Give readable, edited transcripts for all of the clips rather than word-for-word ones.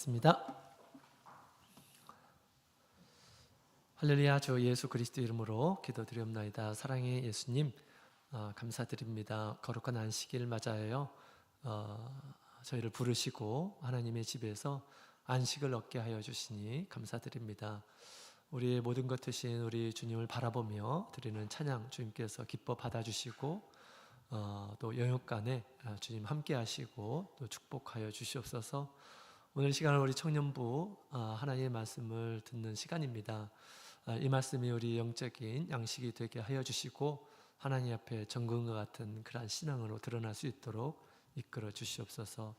있습니다. 할렐루야. 주 예수 그리스도 이름으로 기도드리옵나이다. 사랑의 예수님, 감사드립니다. 거룩한 안식일 맞아요. 저희를 부르시고 하나님의 집에서 안식을 얻게 하여 주시니 감사드립니다. 우리의 모든 것 되신 우리 주님을 바라보며 드리는 찬양 주님께서 기뻐 받아주시고 또 영육간에 주님 함께 하시고 또 축복하여 주시옵소서. 오늘 시간은 우리 청년부 하나님의 말씀을 듣는 시간입니다. 이 말씀이 우리 영적인 양식이 되게 하여 주시고 하나님 앞에 정금과 같은 그러한 신앙으로 드러날 수 있도록 이끌어 주시옵소서.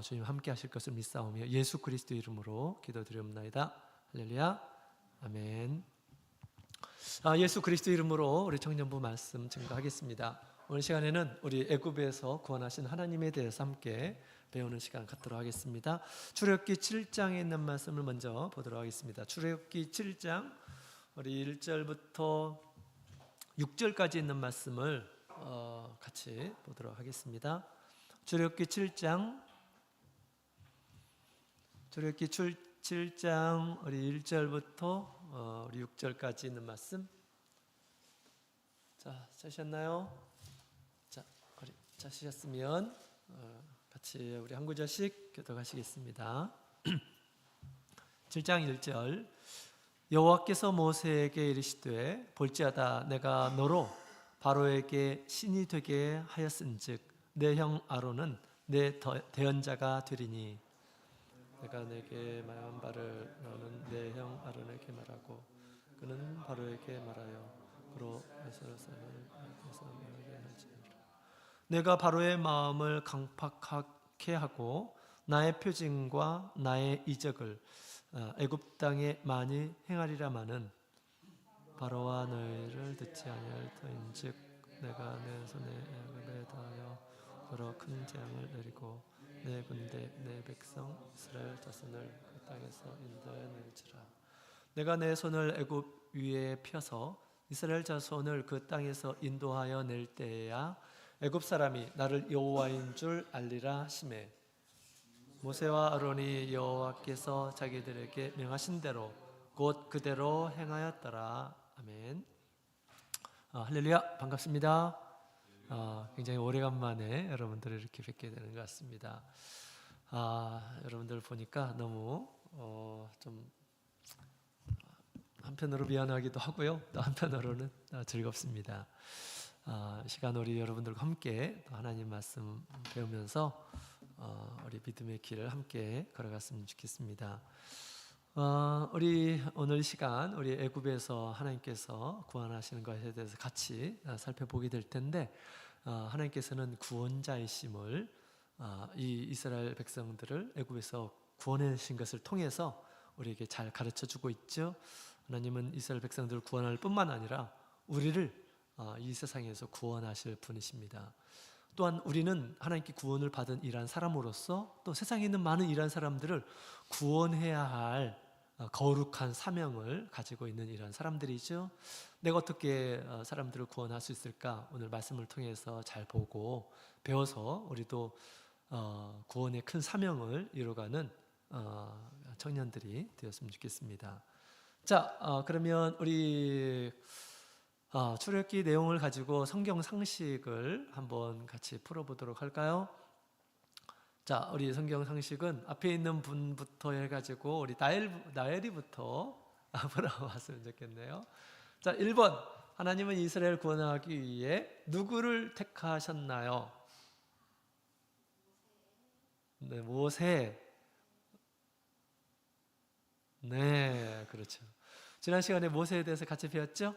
주님 함께 하실 것을 믿사오며 예수 그리스도 이름으로 기도드리옵나이다. 할렐루야. 아멘. 예수 그리스도 이름으로 우리 청년부 말씀 증거하겠습니다. 오늘 시간에는 우리 애굽에서 구원하신 하나님에 대해서 함께 배우는 시간 갖도록 하겠습니다. 출애굽기 7장에 있는 말씀을 먼저 보도록 하겠습니다. 출애굽기 7장 우리 1절부터 6절까지 있는 말씀을 같이 보도록 하겠습니다. 출애굽기 7장 우리 1절부터 우리 6절까지 있는 말씀. 자, 찾으셨나요? 우리 찾으셨으면 같이 우리 한 구절씩 교독하시겠습니다. 7장 1절. 여호와께서 모세에게 이르시되 볼지어다 내가 너로 바로에게 신이 되게 하였은즉 내 형 아론은 내 대언자가 되리니 내가 내게 말한 바를 너는 내 형 아론에게 말하고 그는 바로에게 말하여 그로 에스라엘을 말하게 할지니라. 내가 바로의 마음을 강팍하게 하고 나의 표징과 나의 이적을 애굽 땅에 많이 행하리라마는 바로와 너희를 듣지 아니할 터인즉 내가 내 손에 애굽에 더하여 그로 큰 재앙을 내리고 내 군대 내 백성 이스라엘 자손을 그 땅에서 인도해 낼지라. 내가 내 손을 애굽 위에 펴서 이스라엘 자손을 그 땅에서 인도하여 낼 때에야 애굽 사람이 나를 여호와인 줄 알리라 하시매 모세와 아론이 여호와께서 자기들에게 명하신 대로 곧 그대로 행하였더라. 아멘. 할렐루야. 반갑습니다. 굉장히 오래간만에 여러분들을 이렇게 뵙게 되는 것 같습니다. 여러분들 보니까 너무 좀 한편으로 미안하기도 하고요. 또 한편으로는 즐겁습니다. 시간 우리 여러분들과 함께 또 하나님 말씀 배우면서 우리 믿음의 길을 함께 걸어갔으면 좋겠습니다. 우리 오늘 시간 우리 애굽에서 하나님께서 구원하시는 것에 대해서 같이 살펴보게 될 텐데 하나님께서는 구원자이심을 이 이스라엘 백성들을 애굽에서 구원하신 것을 통해서 우리에게 잘 가르쳐주고 있죠. 하나님은 이스라엘 백성들을 구원할 뿐만 아니라 우리를 이 세상에서 구원하실 분이십니다. 또한 우리는 하나님께 구원을 받은 이러한 사람으로서 또 세상에 있는 많은 이러한 사람들을 구원해야 할 거룩한 사명을 가지고 있는 이러한 사람들이죠. 내가 어떻게 사람들을 구원할 수 있을까? 오늘 말씀을 통해서 잘 보고 배워서 우리도 구원의 큰 사명을 이루어가는 청년들이 되었으면 좋겠습니다. 자, 그러면 우리 출애굽기 내용을 가지고 성경 상식을 한번 같이 풀어보도록 할까요? 자, 우리 성경 상식은 앞에 있는 분부터 해가지고 우리 나엘이부터 풀어봤으면 좋겠네요. 자, 1번. 하나님은 이스라엘 구원하기 위해 누구를 택하셨나요? 네, 모세. 네, 그렇죠. 지난 시간에 모세에 대해서 같이 배웠죠?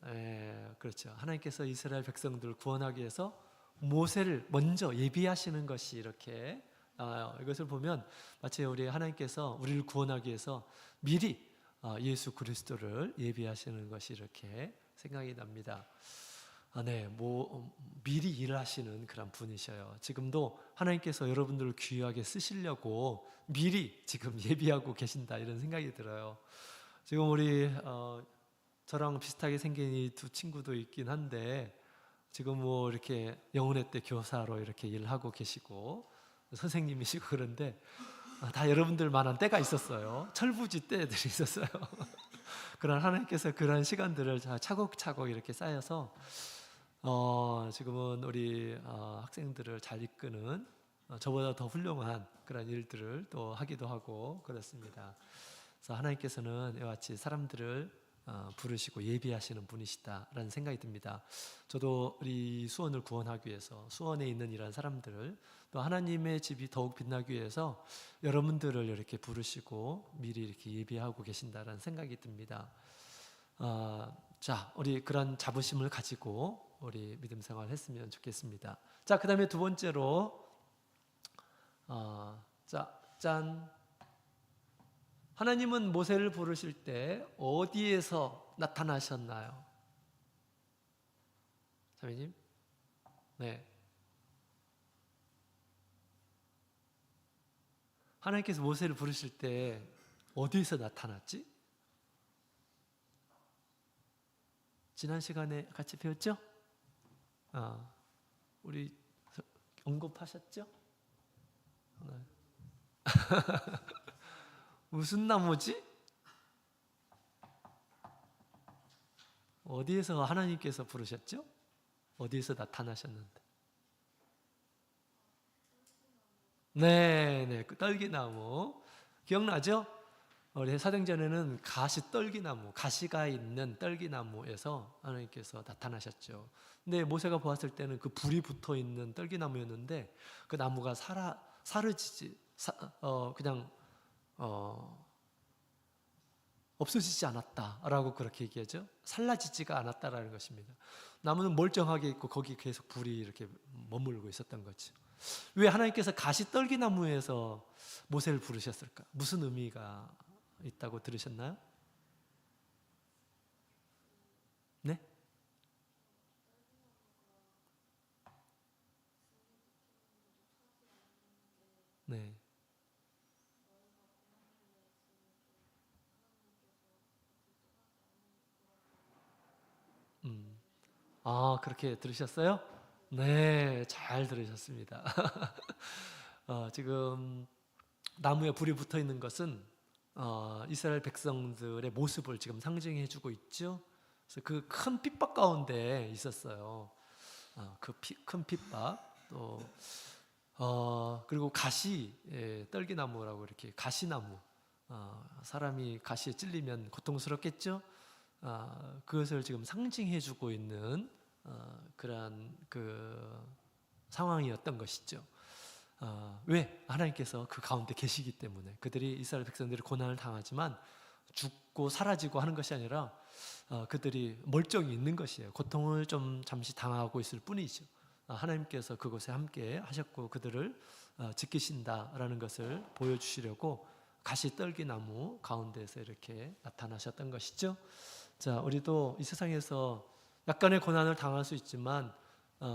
네, 그렇죠. 하나님께서 이스라엘 백성들을 구원하기 위해서 모세를 먼저 예비하시는 것이 이렇게 나와요. 이것을 보면 마치 우리 하나님께서 우리를 구원하기 위해서 미리 예수 그리스도를 예비하시는 것이 이렇게 생각이 납니다. 네, 미리 일을 하시는 그런 분이셔요. 지금도 하나님께서 여러분들을 귀하게 쓰시려고 미리 지금 예비하고 계신다 이런 생각이 들어요. 지금 우리 저랑 비슷하게 생긴 이 두 친구도 있긴 한데 지금 뭐 이렇게 영혼의 때 교사로 이렇게 일을 하고 계시고 선생님이시고 그런데 다 여러분들만한 때가 있었어요. 철부지 때들이 있었어요. 그러나 하나님께서 그런 시간들을 차곡차곡 이렇게 쌓여서 지금은 우리 학생들을 잘 이끄는 저보다 더 훌륭한 그런 일들을 또 하기도 하고 그렇습니다. 그래서 하나님께서는 이와 같이 사람들을 부르시고 예비하시는 분이시다라는 생각이 듭니다. 저도 우리 수원을 구원하기 위해서 수원에 있는 이런 사람들을 또 하나님의 집이 더욱 빛나기 위해서 여러분들을 이렇게 부르시고 미리 이렇게 예비하고 계신다라는 생각이 듭니다. 자, 우리 그런 자부심을 가지고 우리 믿음 생활 했으면 좋겠습니다. 자, 그 다음에 두 번째로 짠. 하나님은 모세를 부르실 때 어디에서 나타나셨나요? 자매님? 네. 하나님께서 모세를 부르실 때 어디에서 나타났지? 지난 시간에 같이 배웠죠? 우리 언급하셨죠? 네. 무슨 나무지? 어디에서 하나님께서 부르셨죠? 어디에서 나타나셨는데? 네, 그 떨기나무 기억나죠? 우리 사도행전에는 떨기나무, 가시가 있는 떨기나무에서 하나님께서 나타나셨죠. 근데 모세가 보았을 때는 그 불이 붙어 있는 떨기나무였는데 그 나무가 그냥 없어지지 않았다라고 그렇게 얘기하죠. 살라지지가 않았다라는 것입니다. 나무는 멀쩡하게 있고 거기 계속 불이 이렇게 머물고 있었던 거죠. 왜 하나님께서 가시떨기나무에서 모세를 부르셨을까? 무슨 의미가 있다고 들으셨나요? 네? 네. 그렇게 들으셨어요? 네, 잘 들으셨습니다. 지금 나무에 불이 붙어 있는 것은 이스라엘 백성들의 모습을 지금 상징해 주고 있죠. 그래서 그 큰 핍박 가운데 있었어요. 그 큰 핍박 또 그리고 떨기나무라고 이렇게 가시나무. 사람이 가시에 찔리면 고통스럽겠죠. 그것을 지금 상징해 주고 있는 그러한 그 상황이었던 것이죠. 왜? 하나님께서 그 가운데 계시기 때문에. 그들이 이스라엘 백성들이 고난을 당하지만 죽고 사라지고 하는 것이 아니라 그들이 멀쩡히 있는 것이에요. 고통을 좀 잠시 당하고 있을 뿐이죠. 하나님께서 그곳에 함께 하셨고 그들을 지키신다라는 것을 보여주시려고 가시떨기나무 가운데서 이렇게 나타나셨던 것이죠. 자, 우리도 이 세상에서 약간의 고난을 당할 수 있지만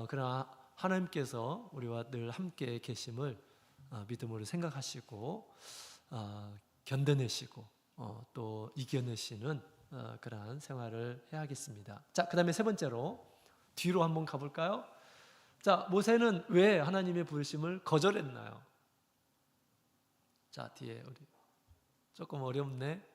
그러나 하나님께서 우리와 늘 함께 계심을 믿음으로 생각하시고 견뎌내시고 또 이겨내시는 그러한 생활을 해야겠습니다. 자, 그 다음에 세 번째로 뒤로 한번 가볼까요? 자, 모세는 왜 하나님의 부르심을 거절했나요? 자, 뒤에 우리 조금 어렵네.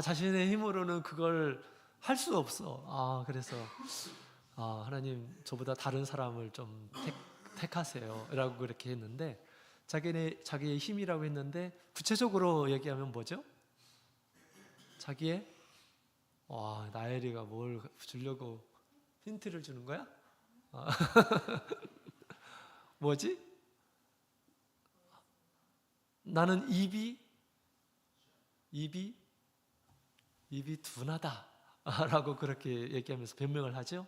자신의 힘으로는 그걸 할 수 없어. 그래서 하나님 저보다 다른 사람을 좀 택하세요 라고 그렇게 했는데 자기의 힘이라고 했는데 구체적으로 얘기하면 뭐죠? 자기의 나엘이가 뭘 주려고 힌트를 주는 거야? 뭐지? 나는 입이 둔하다 라고 그렇게 얘기하면서 변명을 하죠.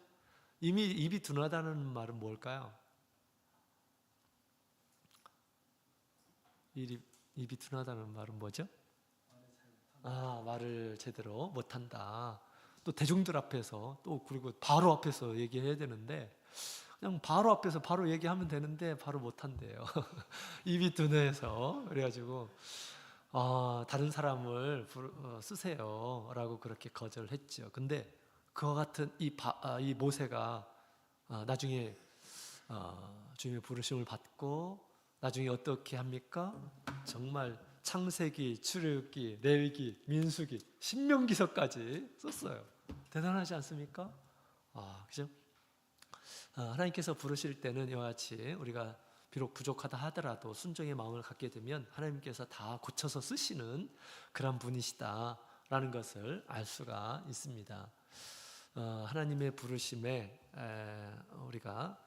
이미 입이 둔하다는 말은 뭘까요? 입이 둔하다는 말은 뭐죠? 말을 제대로 못한다. 또 대중들 앞에서 또 그리고 바로 앞에서 얘기해야 되는데 그냥 바로 앞에서 바로 얘기하면 되는데 바로 못한대요. 입이 둔해서 그래가지고 다른 사람을 쓰세요 라고 그렇게 거절했죠. 근데 그와 같은 이 모세가 나중에 주님의 부르심을 받고 나중에 어떻게 합니까? 정말 창세기, 출애굽기, 레위기, 민수기, 신명기서까지 썼어요. 대단하지 않습니까? 그죠? 하나님께서 부르실 때는 이와 같이 우리가 비록 부족하다 하더라도 순종의 마음을 갖게 되면 하나님께서 다 고쳐서 쓰시는 그런 분이시다라는 것을 알 수가 있습니다. 하나님의 부르심에 우리가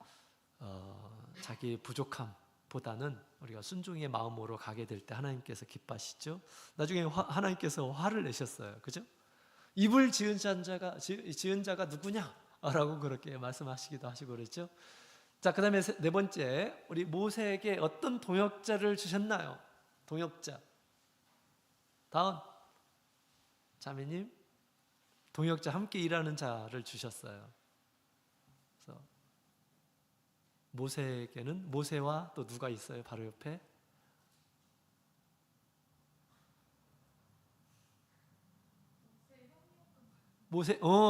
자기 부족함보다는 우리가 순종의 마음으로 가게 될 때 하나님께서 기뻐하시죠. 나중에 하나님께서 화를 내셨어요. 그죠? 입을 지은 자가 누구냐? 라고 그렇게 말씀하시기도 하시고 그랬죠. 자, 그 다음에 네 번째, 우리 모세에게 어떤 동역자를 주셨나요? 동역자. 다음, 자매님, 동역자, 함께 일하는 자를 주셨어요. 그래서 모세에게는 모세와 또 누가 있어요? 바로 옆에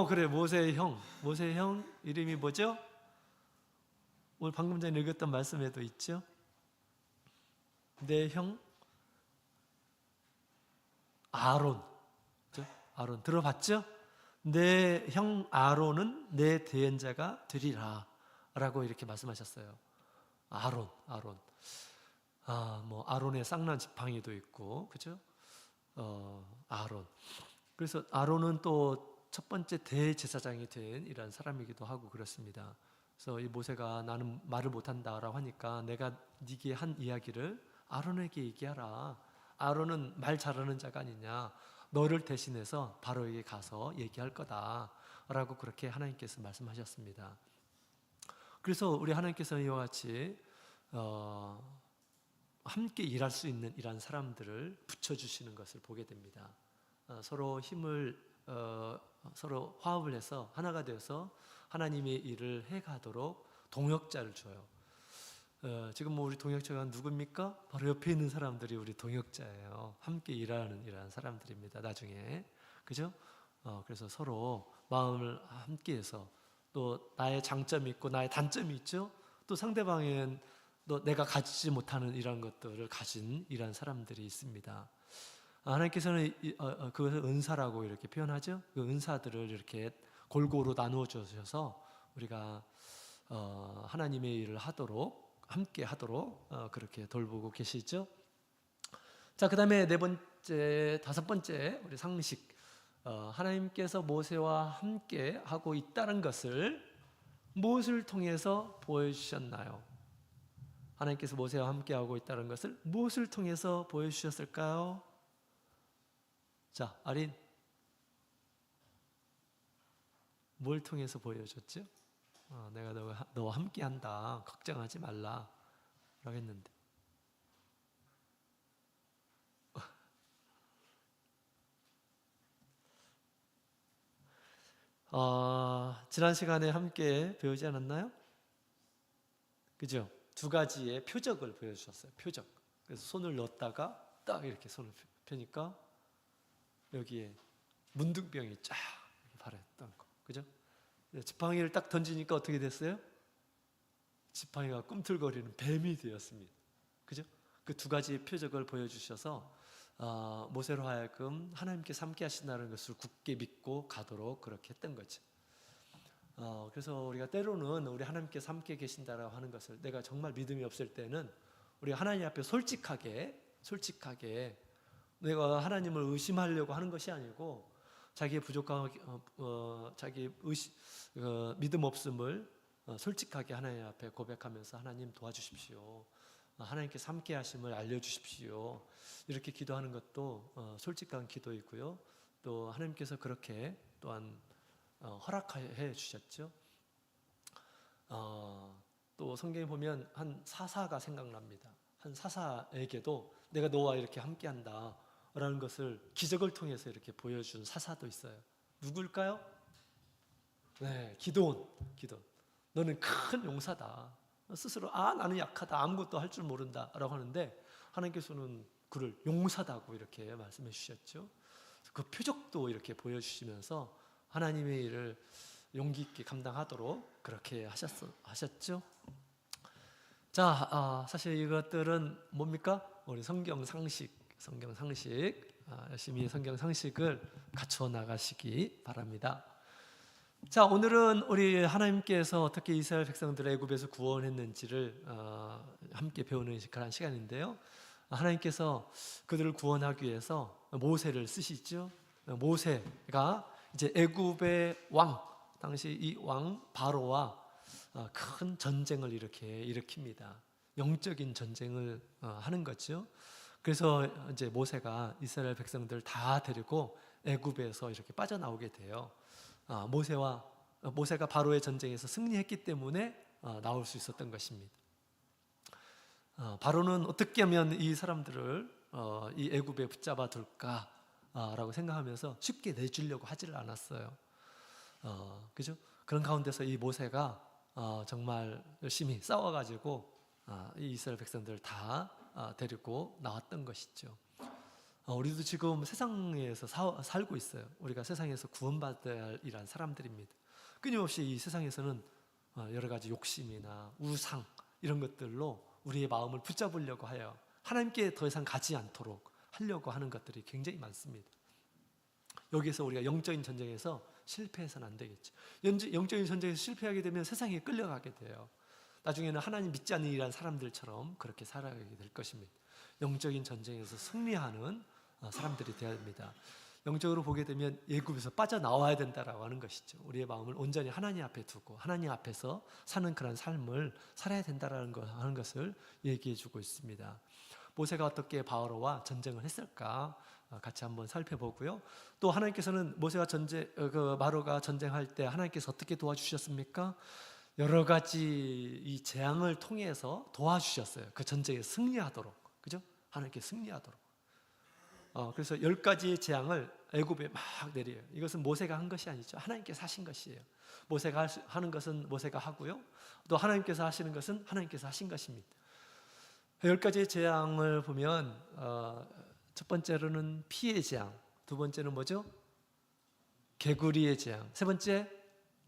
그래, 모세의 형 이름이 뭐죠? 오늘 방금 전에 읽었던 말씀에도 있죠. 내 형 아론, 그렇죠? 아론 들어봤죠? 내 형 아론은 내 대언자가 되리라 라고 이렇게 말씀하셨어요. 아론. 뭐 아론의 쌍난 지팡이도 있고, 그죠? 아론. 그래서 아론은 또 첫 번째 대제사장이 된 이런 사람이기도 하고 그렇습니다. 그래서 이 모세가 나는 말을 못한다라고 하니까 내가 네게 한 이야기를 아론에게 얘기하라. 아론은 말 잘하는 자가 아니냐. 너를 대신해서 바로에게 가서 얘기할 거다라고 그렇게 하나님께서 말씀하셨습니다. 그래서 우리 하나님께서는 이와 같이 함께 일할 수 있는 이런 사람들을 붙여주시는 것을 보게 됩니다. 서로 힘을 서로 화합을 해서 하나가 되어서 하나님의 일을 해가도록 동역자를 줘요. 지금 뭐 우리 동역자가 누굽니까? 바로 옆에 있는 사람들이 우리 동역자예요. 함께 일하는 이런 사람들입니다. 나중에 그죠? 그래서 서로 마음을 함께해서 또 나의 장점이 있고 나의 단점이 있죠. 또 상대방엔 또 내가 가지지 못하는 이런 것들을 가진 이런 사람들이 있습니다. 하나님께서는 그것을 은사라고 이렇게 표현하죠. 그 은사들을 이렇게 골고루 나누어 주셔서 우리가 하나님의 일을 하도록 함께 하도록 그렇게 돌보고 계시죠. 자, 그다음에 네 번째, 다섯 번째 우리 상식. 하나님께서 모세와 함께 하고 있다는 것을 무엇을 통해서 보여주셨나요? 하나님께서 모세와 함께 하고 있다는 것을 무엇을 통해서 보여주셨을까요? 자, 아린, 뭘 통해서 보여줬죠? 내가 너와 함께한다, 걱정하지 말라 라고 했는데 지난 시간에 함께 배우지 않았나요? 그죠? 두 가지의 표적을 보여주셨어요. 표적. 그래서 손을 넣었다가 딱 이렇게 손을 펴니까 여기에 문둥병이 쫙 발했던 거, 그죠? 지팡이를 딱 던지니까 어떻게 됐어요? 지팡이가 꿈틀거리는 뱀이 되었습니다. 그죠? 그 두 가지의 표적을 보여주셔서 모세로 하여금 하나님께서 함께 하신다는 것을 굳게 믿고 가도록 그렇게 했던 거죠. 그래서 우리가 때로는 우리 하나님께서 함께 계신다라고 하는 것을 내가 정말 믿음이 없을 때는 우리 하나님 앞에 솔직하게 내가 하나님을 의심하려고 하는 것이 아니고 자기의 부족함, 자기 믿음 없음을 솔직하게 하나님 앞에 고백하면서 하나님 도와주십시오. 하나님께서 함께 하심을 알려주십시오. 이렇게 기도하는 것도 솔직한 기도이고요. 또 하나님께서 그렇게 또한 허락해 주셨죠. 또 성경에 보면 한 사사가 생각납니다. 한 사사에게도 내가 너와 이렇게 함께한다 라는 것을 기적을 통해서 이렇게 보여준 사사도 있어요. 누굴까요? 네, 기도원. 너는 큰 용사다. 스스로 나는 약하다, 아무것도 할 줄 모른다 라고 하는데 하나님께서는 그를 용사다고 이렇게 말씀해 주셨죠. 그 표적도 이렇게 보여주시면서 하나님의 일을 용기 있게 감당하도록 그렇게 하셨죠. 자, 사실 이것들은 뭡니까? 우리 성경 상식 열심히 성경 상식을 갖추어 나가시기 바랍니다. 자, 오늘은 우리 하나님께서 어떻게 이스라엘 백성들을 애굽에서 구원했는지를 함께 배우는 그런 시간인데요. 하나님께서 그들을 구원하기 위해서 모세를 쓰시죠. 모세가 이제 애굽의 왕, 당시 이 왕 바로와 큰 전쟁을 일으킵니다. 영적인 전쟁을 하는 거죠. 그래서 이제 모세가 이스라엘 백성들 다 데리고 애굽에서 이렇게 빠져나오게 돼요. 모세가 바로의 전쟁에서 승리했기 때문에 나올 수 있었던 것입니다. 바로는 어떻게 하면 이 사람들을 이 애굽에 붙잡아 둘까라고 생각하면서 쉽게 내주려고 하지를 않았어요. 그죠? 그런 가운데서 이 모세가 정말 열심히 싸워가지고 이 이스라엘 백성들을 다 데리고 나왔던 것이죠. 우리도 지금 세상에서 살고 있어요. 우리가 세상에서 구원받아야 할 이란 사람들입니다. 끊임없이 이 세상에서는 여러 가지 욕심이나 우상 이런 것들로 우리의 마음을 붙잡으려고 하여 하나님께 더 이상 가지 않도록 하려고 하는 것들이 굉장히 많습니다. 여기에서 우리가 영적인 전쟁에서 실패해서는 안 되겠죠. 영적인 전쟁에서 실패하게 되면 세상에 끌려가게 돼요. 나중에는 하나님 믿지 않는 이란 사람들처럼 그렇게 살아가게 될 것입니다. 영적인 전쟁에서 승리하는 사람들이 되어야 됩니다. 영적으로 보게 되면 애굽에서 빠져나와야 된다라고 하는 것이죠. 우리의 마음을 온전히 하나님 앞에 두고 하나님 앞에서 사는 그런 삶을 살아야 된다라는 하는 것을 얘기해 주고 있습니다. 모세가 어떻게 바로와 전쟁을 했을까 같이 한번 살펴보고요. 또 하나님께서는 바로가 전쟁할 때 하나님께서 어떻게 도와주셨습니까? 여러 가지 이 재앙을 통해서 도와주셨어요. 그 전쟁에 승리하도록, 그죠? 하나님께 승리하도록. 그래서 10가지의 재앙을 애굽에 막 내려요. 이것은 모세가 한 것이 아니죠. 하나님께서 하신 것이에요. 모세가 하는 것은 모세가 하고요. 또 하나님께서 하시는 것은 하나님께서 하신 것입니다. 10가지의 재앙을 보면 첫 번째로는 피의 재앙, 두 번째는 뭐죠? 개구리의 재앙, 세 번째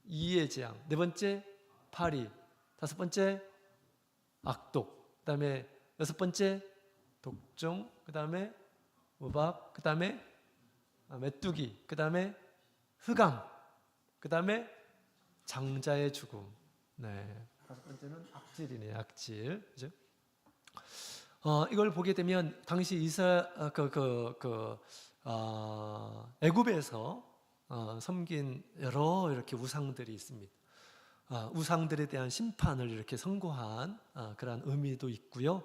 이의 재앙, 네 번째 파리, 다섯 번째 악독, 그 다음에 여섯 번째 독종, 그 다음에 우박, 그 다음에 메뚜기, 그 다음에 흑암, 그 다음에 장자의 죽음. 네, 다섯 번째는 악질이네요. 악질, 그죠? 이걸 보게 되면 당시 애굽에서 섬긴 여러 이렇게 우상들이 있습니다. 우상들에 대한 심판을 이렇게 선고한 그런 의미도 있고요.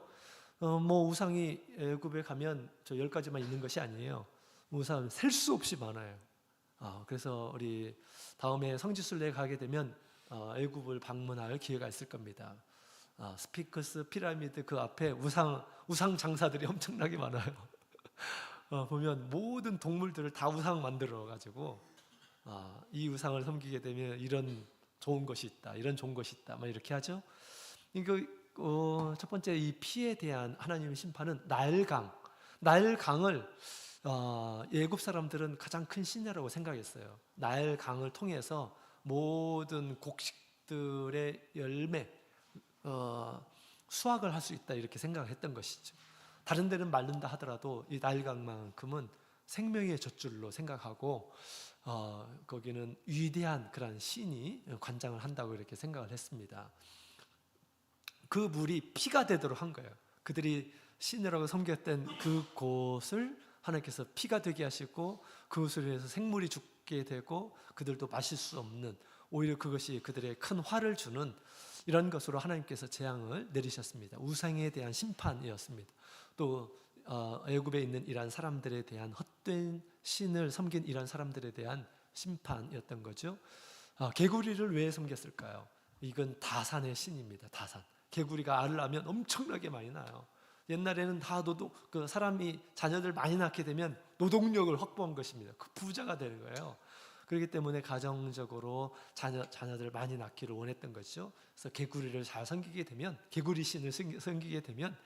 우상이 애굽에 가면 저 10가지만 있는 것이 아니에요. 우상 셀 수 없이 많아요. 그래서 우리 다음에 성지순례에 가게 되면 애굽을 방문할 기회가 있을 겁니다. 스핑크스 피라미드 그 앞에 우상 장사들이 엄청나게 많아요. 보면 모든 동물들을 다 우상 만들어 가지고 이 우상을 섬기게 되면 이런 좋은 것이 있다, 이런 좋은 것이 있다, 막 이렇게 하죠. 이거 첫 번째 이 피에 대한 하나님의 심판은 나일강을 애굽 사람들은 가장 큰 신이라고 생각했어요. 나일강을 통해서 모든 곡식들의 열매 수확을 할 수 있다 이렇게 생각했던 것이죠. 다른 데는 마른다 하더라도 이 나일강만큼은 생명의 젖줄로 생각하고 거기는 위대한 그런 신이 관장을 한다고 이렇게 생각을 했습니다. 그 물이 피가 되도록 한 거예요. 그들이 신이라고 섬겼던 그곳을 하나님께서 피가 되게 하시고 그것을 위해서 생물이 죽게 되고 그들도 마실 수 없는, 오히려 그것이 그들의 큰 화를 주는 이런 것으로 하나님께서 재앙을 내리셨습니다. 우상에 대한 심판이었습니다. 또 애굽에 있는 이러한 사람들에 대한 헛된 신을 섬긴 이러한 사람들에 대한 심판이었던 거죠. 개구리를 왜 섬겼을까요? 이건 다산의 신입니다. 다산. 개구리가 알을 낳으면 엄청나게 많이 낳아요. 옛날에는 다 사람이 자녀들 많이 낳게 되면 노동력을 확보한 것입니다. 그 부자가 되는 거예요. 그렇기 때문에 가정적으로 자녀들 많이 낳기를 원했던 것이죠. 그래서 개구리를 잘 섬기게 되면, 개구리 신을 섬기게 되면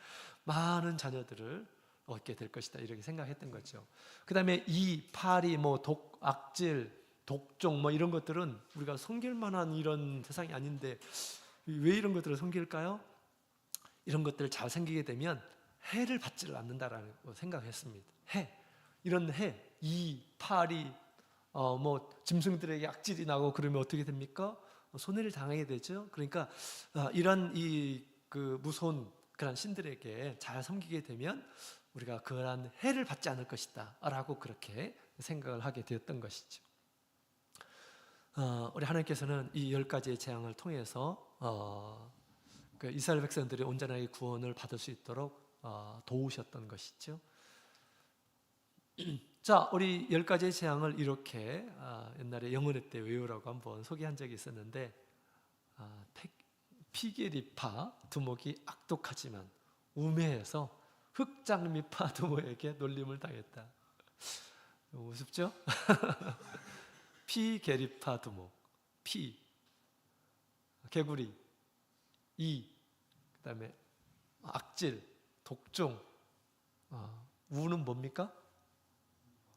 많은 자녀들을 얻게 될 것이다 이렇게 생각했던 거죠. 그 다음에 파리, 악질, 독종 뭐 이런 것들은 우리가 섬길 만한 이런 세상이 아닌데 왜 이런 것들을 섬길까요? 이런 것들을 잘 섬기게 되면 해를 받지를 않는다라는 생각했습니다. 이런 이, 파리, 뭐 짐승들에게 악질이 나고 그러면 어떻게 됩니까? 손해를 당하게 되죠. 그러니까 이런 그 무서운 그런 신들에게 잘 섬기게 되면 우리가 그러한 해를 받지 않을 것이다 라고 그렇게 생각을 하게 되었던 것이죠. 우리 하나님께서는 이 10가지의 재앙을 통해서 그 이스라엘 백성들이 온전하게 구원을 받을 수 있도록 도우셨던 것이죠. 자, 우리 10가지의 재앙을 이렇게 옛날에 영혼의 때 외우라고 한번 소개한 적이 있었는데, 피게리파 두목이 악독하지만 우매해서 흑장미파 두목에게 놀림을 당했다. 우습죠? 피게리파 두목, 개구리, 그다음에 악질, 독종, 우는 뭡니까?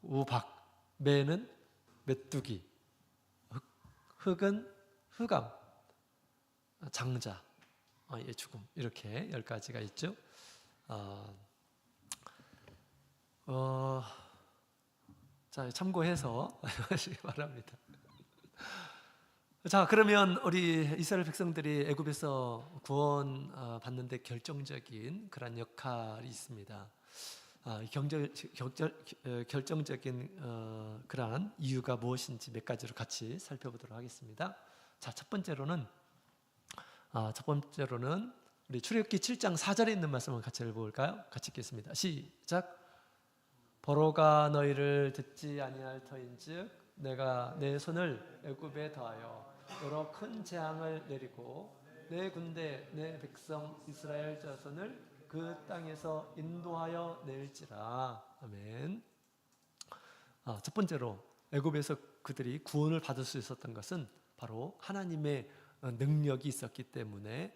우박, 매는 메뚜기, 흑은 흑암, 장자, 죽음, 이렇게 10가지가 있죠. 자, 참고해서 하시기 바랍니다. 자, 그러면 우리 이스라엘 백성들이 애굽에서 구원 받는데 결정적인 그런 역할이 있습니다. 결정적인 그러한 이유가 무엇인지 몇 가지로 같이 살펴보도록 하겠습니다. 자, 첫 번째로는 우리 출애굽기 7장 4절에 있는 말씀을 같이 읽어볼까요? 같이 읽겠습니다. 시작. 보로가 너희를 듣지 아니할 터인즉 내가 내 손을 애굽에 더하여 여러 큰 재앙을 내리고 내 군대 내 백성 이스라엘 자손을 그 땅에서 인도하여 낼지라. 아멘. 첫 번째로 애굽에서 그들이 구원을 받을 수 있었던 것은 바로 하나님의 능력이 있었기 때문에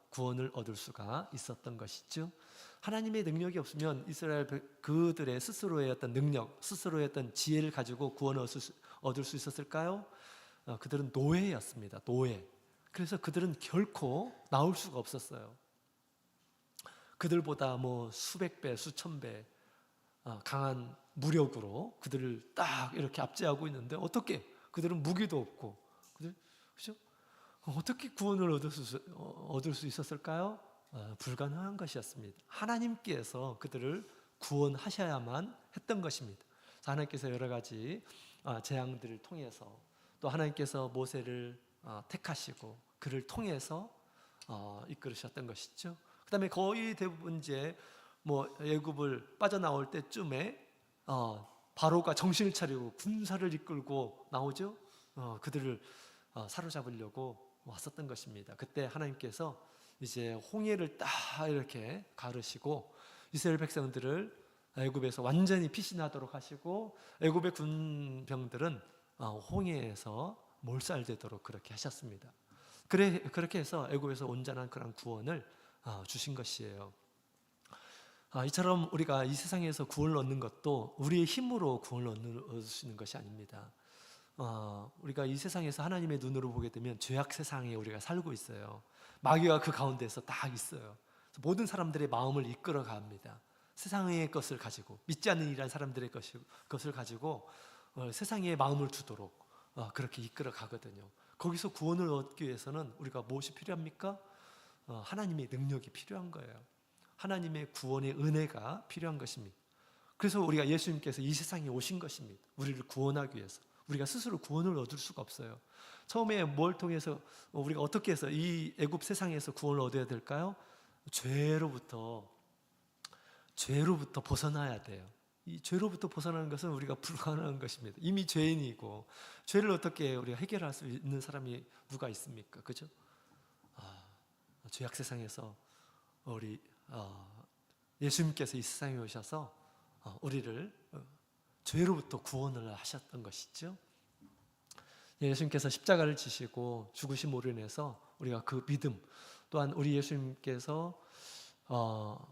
구원을 얻을 수가 있었던 것이죠. 하나님의 능력이 없으면 이스라엘 그들의 스스로의 어떤 능력, 스스로의 어떤 지혜를 가지고 구원을 얻을 수 있었을까요? 그들은 노예였습니다. 노예. 그래서 그들은 결코 나올 수가 없었어요. 그들보다 뭐 수백 배, 수천 배 강한 무력으로 그들을 딱 이렇게 압제하고 있는데 어떻게? 그들은 무기도 없고, 그죠? 어떻게 구원을 얻을 수 있었을까요? 불가능한 것이었습니다. 하나님께서 그들을 구원하셔야만 했던 것입니다. 하나님께서 여러 가지 재앙들을 통해서 또 하나님께서 모세를 택하시고 그를 통해서 이끌으셨던 것이죠. 그 다음에 거의 대부분 이제 뭐 애굽을 빠져나올 때쯤에 바로가 정신을 차리고 군사를 이끌고 나오죠. 그들을 사로잡으려고 왔었던 것입니다. 그때 하나님께서 이제 홍해를 딱 이렇게 가르시고 이스라엘 백성들을 애굽에서 완전히 피신하도록 하시고 애굽의 군병들은 홍해에서 몰살되도록 그렇게 하셨습니다. 그렇게 해서 애굽에서 온전한 그런 구원을 주신 것이에요. 이처럼 우리가 이 세상에서 구원을 얻는 것도 우리의 힘으로 구원을 얻을 수 있는 것이 아닙니다. 우리가 이 세상에서 하나님의 눈으로 보게 되면 죄악 세상에 우리가 살고 있어요. 마귀가 그 가운데서 딱 있어요. 모든 사람들의 마음을 이끌어 갑니다. 세상의 것을 가지고, 믿지 않는 이란 사람들의 것을 가지고 세상의 마음을 두도록 그렇게 이끌어 가거든요. 거기서 구원을 얻기 위해서는 우리가 무엇이 필요합니까? 하나님의 능력이 필요한 거예요. 하나님의 구원의 은혜가 필요한 것입니다. 그래서 우리가 예수님께서 이 세상에 오신 것입니다. 우리를 구원하기 위해서. 우리가 스스로 구원을 얻을 수가 없어요. 처음에 뭘 통해서 우리가 어떻게 해서 이 애굽 세상에서 구원을 얻어야 될까요? 죄로부터 벗어나야 돼요. 이 죄로부터 벗어나는 것은 우리가 불가능한 것입니다. 이미 죄인이고 죄를 어떻게 우리가 해결할 수 있는 사람이 누가 있습니까? 그죠? 죄악 세상에서 우리 예수님께서 이 세상에 오셔서 우리를 죄로부터 구원을 하셨던 것이죠. 예수님께서 십자가를 지시고 죽으심으로 인해서 우리가 그 믿음, 또한 우리 예수님께서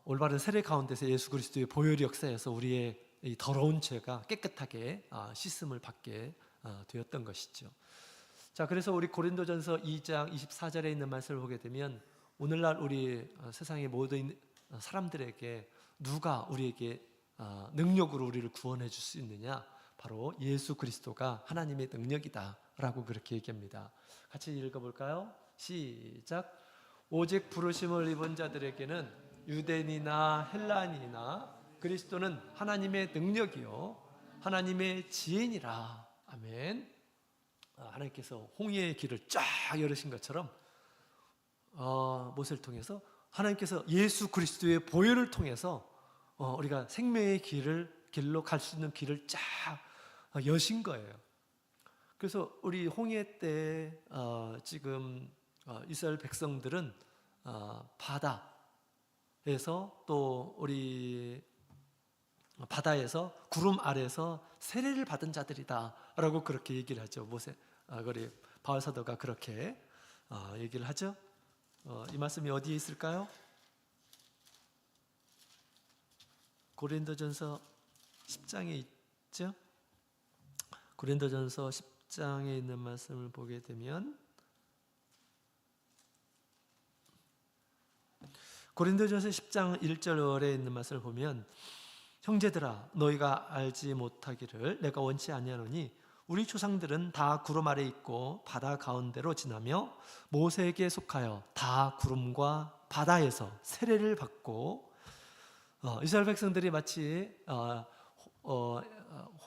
올바른 세례 가운데서 예수 그리스도의 보혈의 역사에서 우리의 이 더러운 죄가 깨끗하게 씻음을 받게 되었던 것이죠. 자, 그래서 우리 고린도전서 2장 24절에 있는 말씀을 보게 되면 오늘날 우리 세상의 모든 사람들에게 누가 우리에게 능력으로 우리를 구원해 줄 수 있느냐? 바로 예수 그리스도가 하나님의 능력이다 라고 그렇게 얘기합니다. 같이 읽어볼까요? 시작. 오직 부르심을 입은 자들에게는 유대인이나 헬라인이나 그리스도는 하나님의 능력이요 하나님의 지혜니라. 아멘. 하나님께서 홍해의 길을 쫙 열으신 것처럼 모세를 통해서 하나님께서 예수 그리스도의 보혈을 통해서 우리가 생명의 길로 갈 수 있는 길을 쫙 여신 거예요. 그래서 우리 홍해 때 지금 이스라엘 백성들은 바다에서 또 우리 바다에서 구름 아래서 세례를 받은 자들이다라고 그렇게 얘기를 하죠. 우리 바울 사도가 그렇게 얘기를 하죠. 이 말씀이 어디에 있을까요? 고린도전서 10장에 있죠. 고린도전서 10장에 있는 말씀을 보게 되면 고린도전서 10장 1절에 있는 말씀을 보면 형제들아 너희가 알지 못하기를 내가 원치 아니하노니 우리 조상들은 다 구름 아래 있고 바다 가운데로 지나며 모세에게 속하여 다 구름과 바다에서 세례를 받고 이스라엘 백성들이 마치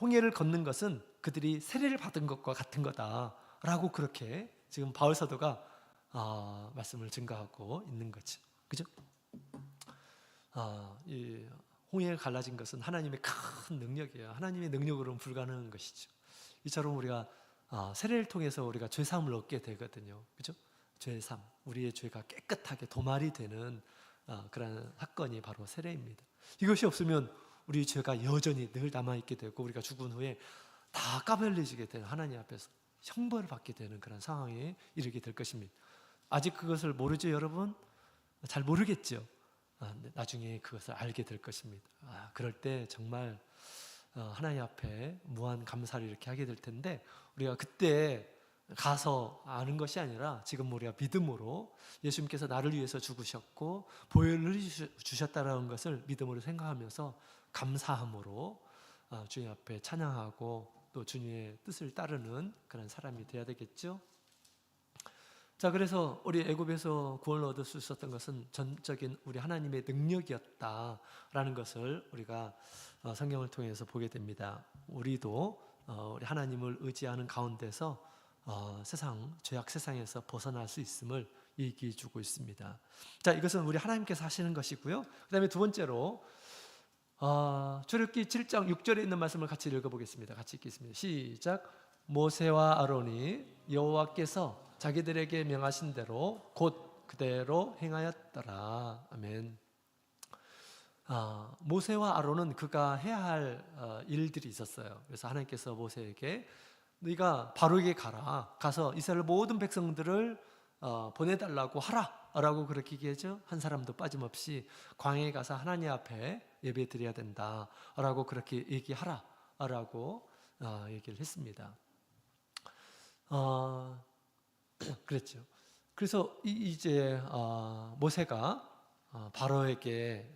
홍해를 걷는 것은 그들이 세례를 받은 것과 같은 거다라고 그렇게 지금 바울 사도가 말씀을 증거하고 있는 거죠. 그죠? 이 홍해가 갈라진 것은 하나님의 큰 능력이에요. 하나님의 능력으로는 불가능한 것이죠. 이처럼 우리가 세례를 통해서 우리가 죄사함을 얻게 되거든요. 그죠? 죄사함, 우리의 죄가 깨끗하게 도말이 되는 그런 사건이 바로 세례입니다. 이것이 없으면 우리 죄가 여전히 늘 남아있게 되고 우리가 죽은 후에 다 까발려지게 되는 하나님 앞에서 형벌을 받게 되는 그런 상황에 이르게 될 것입니다. 아직 그것을 모르죠, 여러분? 잘 모르겠죠. 나중에 그것을 알게 될 것입니다. 그럴 때 정말 하나님 앞에 무한 감사를 이렇게 하게 될 텐데 우리가 그때 가서 아는 것이 아니라 지금 우리가 믿음으로 예수님께서 나를 위해서 죽으셨고 보혈을 주셨다는 것을 믿음으로 생각하면서 감사함으로 주님 앞에 찬양하고 또 주님의 뜻을 따르는 그런 사람이 되어야 되겠죠. 자, 그래서 우리 애굽에서 구원을 얻을 수 있었던 것은 전적인 우리 하나님의 능력이었다라는 것을 우리가 성경을 통해서 보게 됩니다. 우리도 우리 하나님을 의지하는 가운데서 죄악 세상에서 벗어날 수 있음을 얘기해 주고 있습니다. 자, 이것은 우리 하나님께서 하시는 것이고요. 그 다음에 두 번째로 출애굽기 7장 6절에 있는 말씀을 같이 읽어보겠습니다. 같이 읽겠습니다. 시작. 모세와 아론이 여호와께서 자기들에게 명하신 대로 곧 그대로 행하였더라. 아멘. 모세와 아론은 그가 해야 할 일들이 있었어요. 그래서 하나님께서 모세에게 네가 바로에게 가서 이스라엘 모든 백성들을 보내달라고 하라 라고 그렇게 얘기하죠. 한 사람도 빠짐없이 광야에 가서 하나님 앞에 예배 드려야 된다 라고 그렇게 얘기하라 라고 얘기를 했습니다. 그랬죠. 그래서 이제 모세가 바로에게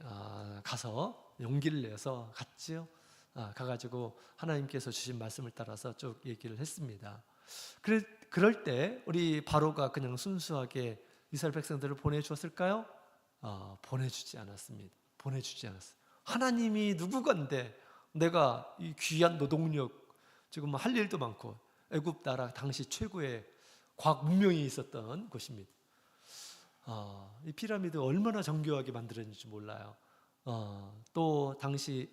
가서 용기를 내서 갔죠. 가가지고 하나님께서 주신 말씀을 따라서 쭉 얘기를 했습니다. 그럴 때 우리 바로가 그냥 순수하게 이스라엘 백성들을 보내주었을까요? 보내주지 않았습니다. 보내주지 않았어요. 하나님이 누구건데 내가 이 귀한 노동력 지금 할 일도 많고 애굽 나라 당시 최고의 과학 문명이 있었던 곳입니다. 이 피라미드 얼마나 정교하게 만들었는지 몰라요. 또 당시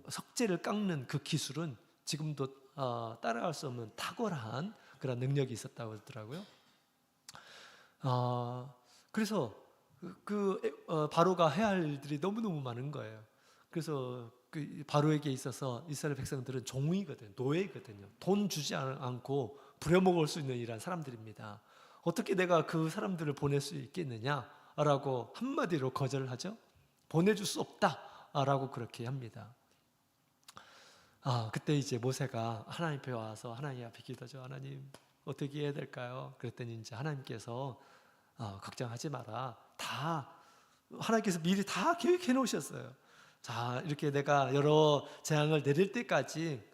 석재를 깎는 그 기술은 지금도 따라갈 수 없는 탁월한 그런 능력이 있었다고 하더라고요. 그래서 바로가 해야 할 일들이 너무너무 많은 거예요. 그래서 그 바로에게 있어서 이스라엘 백성들은 종이거든요. 노예거든요. 돈 주지 않고 부려먹을 수 있는 이런 사람들입니다. 어떻게 내가 그 사람들을 보낼 수 있겠느냐라고 한마디로 거절을 하죠. 보내줄 수 없다라고 그렇게 합니다. 그때 이제 모세가 하나님 앞에 와서 하나님 앞에 기도하죠. 하나님 어떻게 해야 될까요? 그랬더니 이제 하나님께서 걱정하지 마라. 다 하나님께서 미리 다 계획해 놓으셨어요. 자, 이렇게 내가 여러 재앙을 내릴 때까지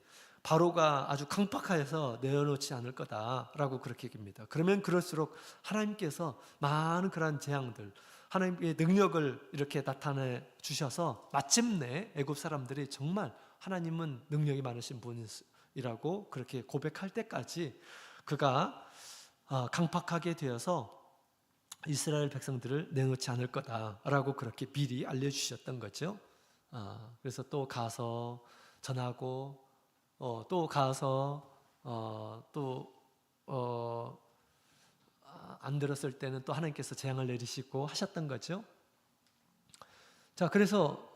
바로가 아주 강팍해서 내어놓지 않을 거다라고 그렇게 얘기합니다. 그러면 그럴수록 하나님께서 많은 그러한 재앙들, 하나님의 능력을 이렇게 나타내 주셔서 마침내 애굽 사람들이 정말 하나님은 능력이 많으신 분이라고 그렇게 고백할 때까지 그가 강팍하게 되어서 이스라엘 백성들을 내놓지 않을 거다라고 그렇게 미리 알려주셨던 거죠. 그래서 또 가서 전하고 또 가서 안 들었을 때는 또 하나님께서 재앙을 내리시고 하셨던 거죠. 자, 그래서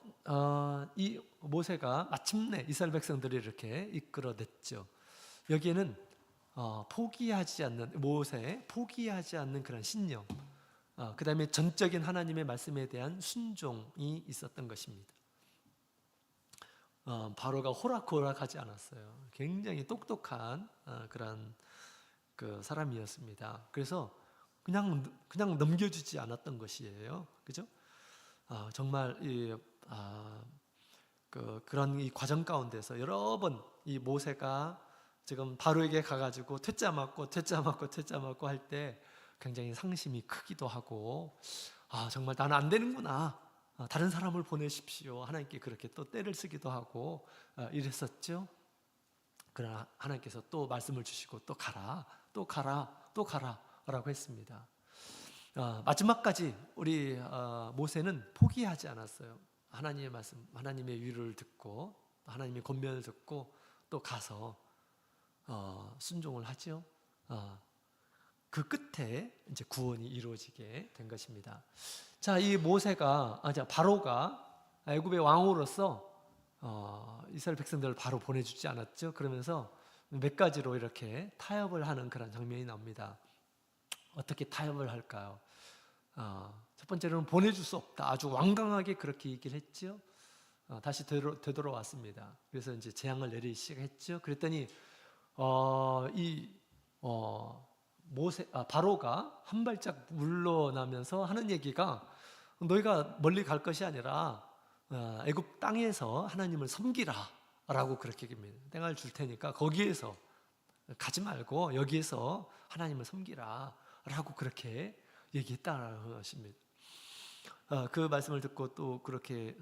이 모세가 마침내 이스라엘 백성들을 이렇게 이끌어냈죠. 여기에는 포기하지 않는 모세, 포기하지 않는 그런 신념, 그 다음에 전적인 하나님의 말씀에 대한 순종이 있었던 것입니다. 바로가 호락호락하지 않았어요. 굉장히 똑똑한 그런 그 사람이었습니다. 그래서 그냥 넘겨주지 않았던 것이에요. 그죠? 정말 그런 이 과정 가운데서 여러 번 이 모세가 지금 바로에게 가가지고 퇴짜 맞고 할 때 굉장히 상심이 크기도 하고, 정말 나는 안 되는구나. 다른 사람을 보내십시오. 하나님께 그렇게 또 때를 쓰기도 하고 이랬었죠. 그러나 하나님께서 또 말씀을 주시고 또 가라 라고 했습니다. 마지막까지 우리 모세는 포기하지 않았어요. 하나님의 말씀, 하나님의 위로를 듣고 하나님의 권면을 듣고 또 가서 순종을 하죠. 그 끝에 이제 구원이 이루어지게 된 것입니다. 자, 이 바로가 애굽의 왕으로서 이스라엘 백성들을 바로 보내주지 않았죠. 그러면서 몇 가지로 이렇게 타협을 하는 그런 장면이 나옵니다. 어떻게 타협을 할까요? 첫 번째로는 보내줄 수 없다. 아주 완강하게 그렇게 얘기를 했죠. 다시 되돌아왔습니다. 그래서 이제 재앙을 내리기 시작했죠. 그랬더니 바로가 한 발짝 물러나면서 하는 얘기가 너희가 멀리 갈 것이 아니라 애굽 땅에서 하나님을 섬기라라고 그렇게 얘기합니다. 땅을 줄 테니까 거기에서 가지 말고 여기에서 하나님을 섬기라라고 그렇게 얘기했다는 것입니다. 그 말씀을 듣고 또 그렇게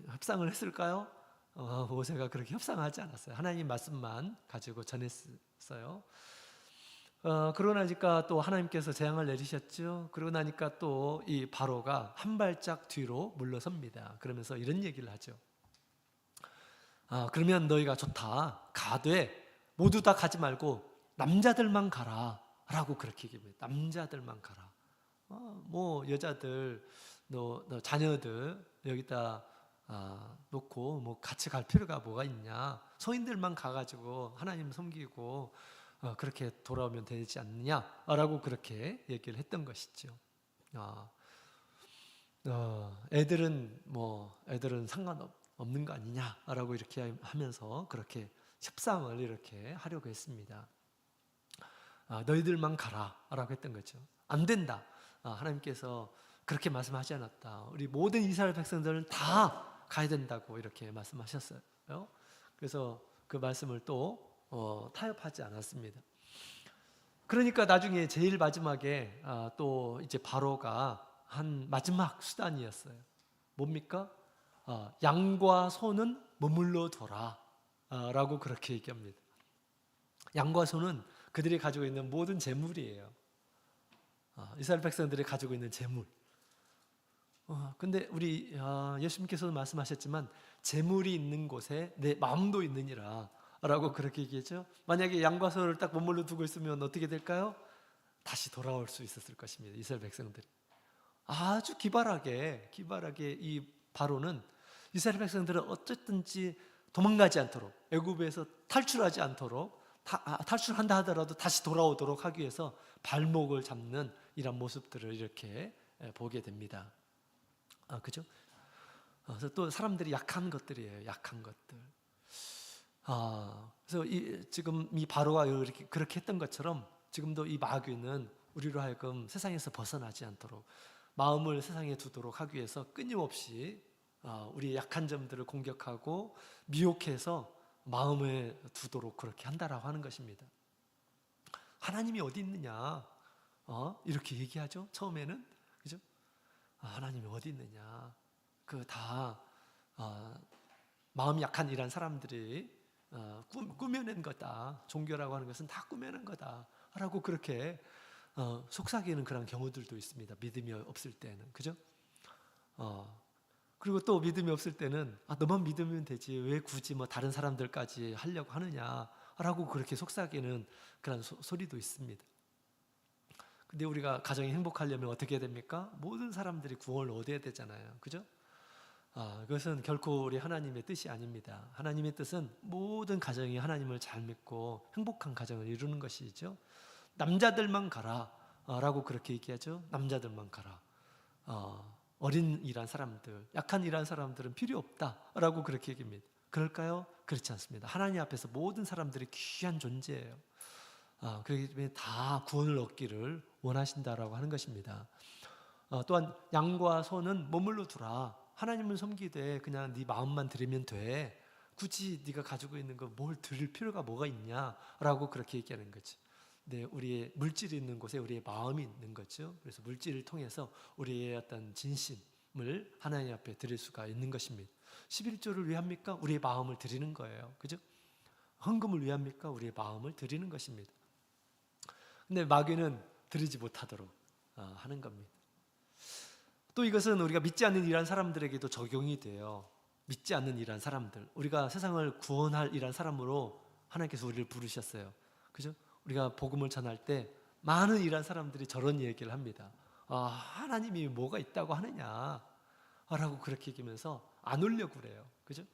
협상을 했을까요? 모세가 그렇게 협상하지 않았어요. 하나님 말씀만 가지고 전했어요. 그러고 나니까 또 하나님께서 재앙을 내리셨죠. 그러고 나니까 또 이 바로가 한 발짝 뒤로 물러섭니다. 그러면서 이런 얘기를 하죠. 그러면 너희가 좋다. 가되 모두 다 가지 말고 남자들만 가라 라고 그렇게 얘기합니다. 남자들만 가라. 뭐 여자들, 너 자녀들 여기다 놓고 뭐 같이 갈 필요가 뭐가 있냐. 성인들만 가가지고 하나님 섬기고 그렇게 돌아오면 되지 않느냐라고 그렇게 얘기를 했던 것이죠. 애들은 상관없는 거 아니냐라고 이렇게 하면서 그렇게 협상을 이렇게 하려고 했습니다. 너희들만 가라라고 했던 거죠. 안 된다. 하나님께서 그렇게 말씀하지 않았다. 우리 모든 이스라엘 백성들은 다 가야 된다고 이렇게 말씀하셨어요. 그래서 그 말씀을 또 타협하지 않았습니다. 그러니까 나중에 제일 마지막에 또 이제 바로가 한 마지막 수단이었어요. 뭡니까? 양과 소는 머물러 둬라 라고 그렇게 얘기합니다. 양과 소는 그들이 가지고 있는 모든 재물이에요. 이스라엘 백성들이 가지고 있는 재물. 근데 우리 예수님께서도 말씀하셨지만 재물이 있는 곳에 내 마음도 있느니라 라고 그렇게 얘기했죠. 만약에 양과 소를 딱 머물러 두고 있으면 어떻게 될까요? 다시 돌아올 수 있었을 것입니다. 이스라엘 백성들이 아주 기발하게 이 바로는 이스라엘 백성들은 어쨌든지 도망가지 않도록, 애굽에서 탈출하지 않도록, 탈출한다 하더라도 다시 돌아오도록 하기 위해서 발목을 잡는 이런 모습들을 이렇게 보게 됩니다. 그죠? 그래서 또 사람들이 약한 것들이에요. 약한 것들. 그래서 지금 이 바로가 이렇게 그렇게 했던 것처럼 지금도 이 마귀는 우리로 하여금 세상에서 벗어나지 않도록 마음을 세상에 두도록 하기 위해서 끊임없이 우리의 약한 점들을 공격하고 미혹해서 마음에 두도록 그렇게 한다라고 하는 것입니다. 하나님이 어디 있느냐? 이렇게 얘기하죠. 처음에는 그죠? 하나님이 어디 있느냐? 그 다 마음이 약한 이런 사람들이 꾸며낸 거다. 종교라고 하는 것은 다 꾸며낸 거다라고 그렇게 속삭이는 그런 경우들도 있습니다. 믿음이 없을 때는 그죠? 그리고 또 믿음이 없을 때는 너만 믿으면 되지 왜 굳이 뭐 다른 사람들까지 하려고 하느냐라고 그렇게 속삭이는 그런 소리도 있습니다. 근데 우리가 가정이 행복하려면 어떻게 해야 됩니까? 모든 사람들이 구원을 얻어야 되잖아요. 그죠? 그것은 결코 우리 하나님의 뜻이 아닙니다. 하나님의 뜻은 모든 가정이 하나님을 잘 믿고 행복한 가정을 이루는 것이죠. 남자들만 가라 라고 그렇게 얘기하죠. 남자들만 가라. 어린 이란 사람들, 약한 이란 사람들은 필요 없다라고 그렇게 얘기합니다. 그럴까요? 그렇지 않습니다. 하나님 앞에서 모든 사람들이 귀한 존재예요. 그렇기 때문에 다 구원을 얻기를 원하신다라고 하는 것입니다. 또한 양과 소는 머물러 두라. 하나님을 섬기되 그냥 네 마음만 드리면 돼. 굳이 네가 가지고 있는 거 뭘 드릴 필요가 뭐가 있냐라고 그렇게 얘기하는 거죠. 네, 우리의 물질이 있는 곳에 우리의 마음이 있는 거죠. 그래서 물질을 통해서 우리의 어떤 진심을 하나님 앞에 드릴 수가 있는 것입니다. 11조를 왜 합니까? 우리의 마음을 드리는 거예요. 그죠? 헌금을 왜 합니까? 우리의 마음을 드리는 것입니다. 근데 마귀는 드리지 못하도록 하는 겁니다. 또 이것은 우리가 믿지 않는 이란 사람들에게도 적용이 돼요. 믿지 않는 이란 사람들, 우리가 세상을 구원할 이란 사람으로 하나님께서 우리를 부르셨어요. 그죠? 우리가 복음을 전할 때 많은 이란 사람들이 저런 얘기를 합니다. 하나님이 뭐가 있다고 하느냐 라고 그렇게 얘기하면서 안 오려고 그래요. 그죠?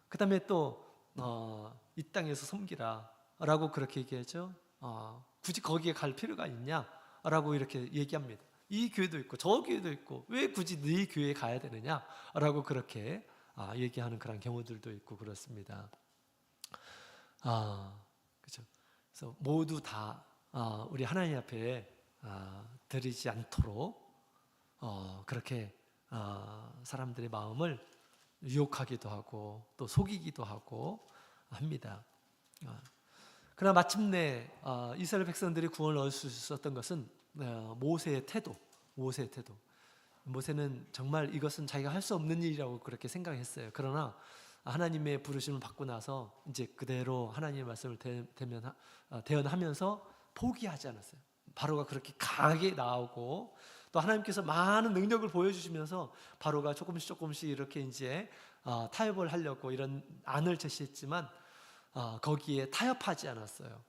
그 다음에 또 이 땅에서 섬기라 라고 그렇게 얘기하죠. 굳이 거기에 갈 필요가 있냐 라고 이렇게 얘기합니다. 이 교회도 있고 저 교회도 있고 왜 굳이 네 교회에 가야 되느냐 라고 그렇게 얘기하는 그런 경우들도 있고 그렇습니다. 그렇죠. 그래서 모두 다 우리 하나님 앞에 드리지 않도록 그렇게 사람들의 마음을 유혹하기도 하고 또 속이기도 하고 합니다. 그러나 마침내 이스라엘 백성들이 구원을 얻을 수 있었던 것은 모세의 태도. 모세는 정말 이것은 자기가 할 수 없는 일이라고 그렇게 생각했어요. 그러나 하나님의 부르심을 받고 나서 이제 그대로 하나님의 말씀을 대언하면서 포기하지 않았어요. 바로가 그렇게 강하게 나오고 또 하나님께서 많은 능력을 보여주시면서 바로가 조금씩 이렇게 이제 타협을 하려고 이런 안을 제시했지만 거기에 타협하지 않았어요.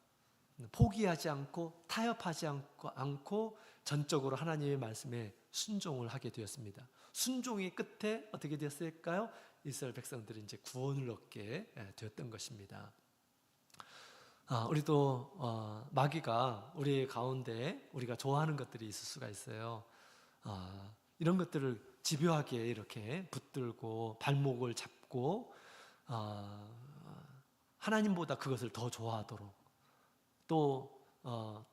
포기하지 않고 타협하지 않고 전적으로 하나님의 말씀에 순종을 하게 되었습니다. 순종의 끝에 어떻게 되었을까요? 이스라엘 백성들이 이제 구원을 얻게 되었던 것입니다. 우리도 마귀가 우리 가운데 우리가 좋아하는 것들이 있을 수가 있어요. 이런 것들을 집요하게 이렇게 붙들고 발목을 잡고 하나님보다 그것을 더 좋아하도록 또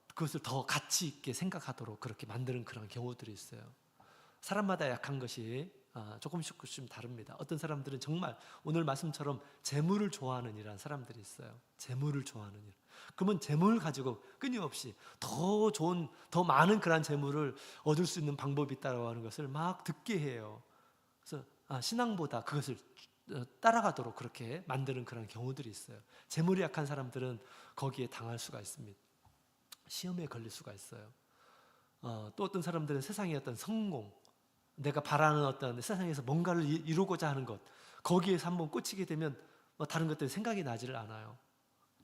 그것을 더 가치 있게 생각하도록 그렇게 만드는 그런 경우들이 있어요. 사람마다 약한 것이 조금씩 다릅니다. 어떤 사람들은 정말 오늘 말씀처럼 재물을 좋아하는 이런 사람들이 있어요. 재물을 좋아하는 일. 그러면 재물을 가지고 끊임없이 더 좋은, 더 많은 그런 재물을 얻을 수 있는 방법이 있다고 하는 것을 막 듣게 해요. 그래서 신앙보다 그것을 따라가도록 그렇게 만드는 그런 경우들이 있어요. 재물이 약한 사람들은 거기에 당할 수가 있습니다. 시험에 걸릴 수가 있어요. 또 어떤 사람들은 세상의 어떤 성공, 내가 바라는 어떤 세상에서 뭔가를 이루고자 하는 것, 거기에서 한번 꽂히게 되면 다른 것들이 생각이 나지를 않아요.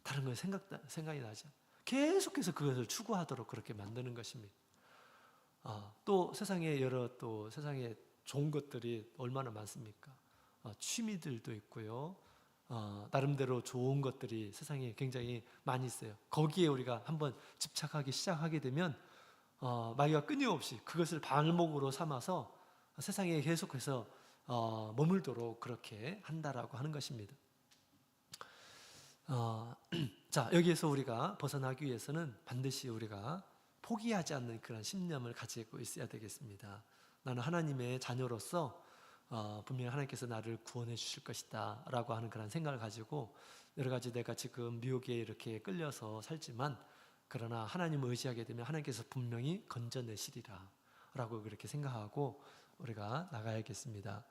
다른 건 생각이 나지 않아요. 계속해서 그것을 추구하도록 그렇게 만드는 것입니다. 또 세상에 또 세상에 좋은 것들이 얼마나 많습니까? 취미들도 있고요. 나름대로 좋은 것들이 세상에 굉장히 많이 있어요. 거기에 우리가 한번 집착하기 시작하게 되면 마귀가 끊임없이 그것을 발목으로 삼아서 세상에 계속해서 머물도록 그렇게 한다라고 하는 것입니다. 자, 여기에서 우리가 벗어나기 위해서는 반드시 우리가 포기하지 않는 그런 신념을 가지고 있어야 되겠습니다. 나는 하나님의 자녀로서 분명히 하나님께서 나를 구원해 주실 것이다 라고 하는 그런 생각을 가지고, 여러 가지 내가 지금 미혹에 이렇게 끌려서 살지만 그러나 하나님을 의지하게 되면 하나님께서 분명히 건져내시리라 라고 그렇게 생각하고 우리가 나가야겠습니다.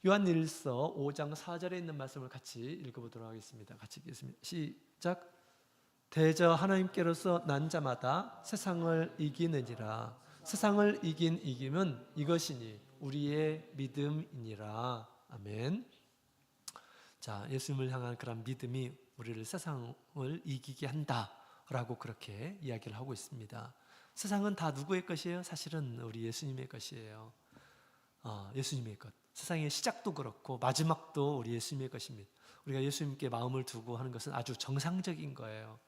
요한일서 5장 4절에 있는 말씀을 같이 읽어보도록 하겠습니다. 같이 읽겠습니다. 시작. 대저 하나님께로서 난 자마다 세상을 이기느니라. 세상을 이기면 이것이니 우리의 믿음이니라. 아멘. 자, 예수님을 향한 그런 믿음이 우리를 세상을 이기게 한다라고 그렇게 이야기를 하고 있습니다. 세상은 다 누구의 것이에요? 사실은 우리 예수님의 것이에요. 예수님의 것. 세상의 시작도 그렇고 마지막도 우리 예수님의 것입니다. 우리가 예수님께 마음을 두고 하는 것은 아주 정상적인 거예요.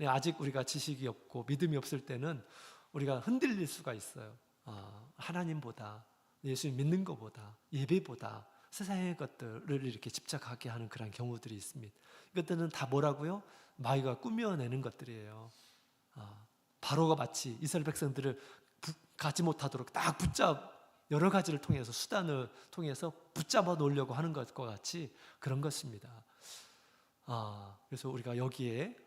아직 우리가 지식이 없고 믿음이 없을 때는 우리가 흔들릴 수가 있어요. 하나님보다, 예수님 믿는 것보다, 예배보다 세상의 것들을 이렇게 집착하게 하는 그런 경우들이 있습니다. 이것들은 다 뭐라고요? 마귀가 꾸며내는 것들이에요. 바로가 마치 이스라엘 백성들을 가지 못하도록 딱 여러 가지를 통해서, 수단을 통해서 붙잡아 놓으려고 하는 것과 같이 그런 것입니다. 그래서 우리가 여기에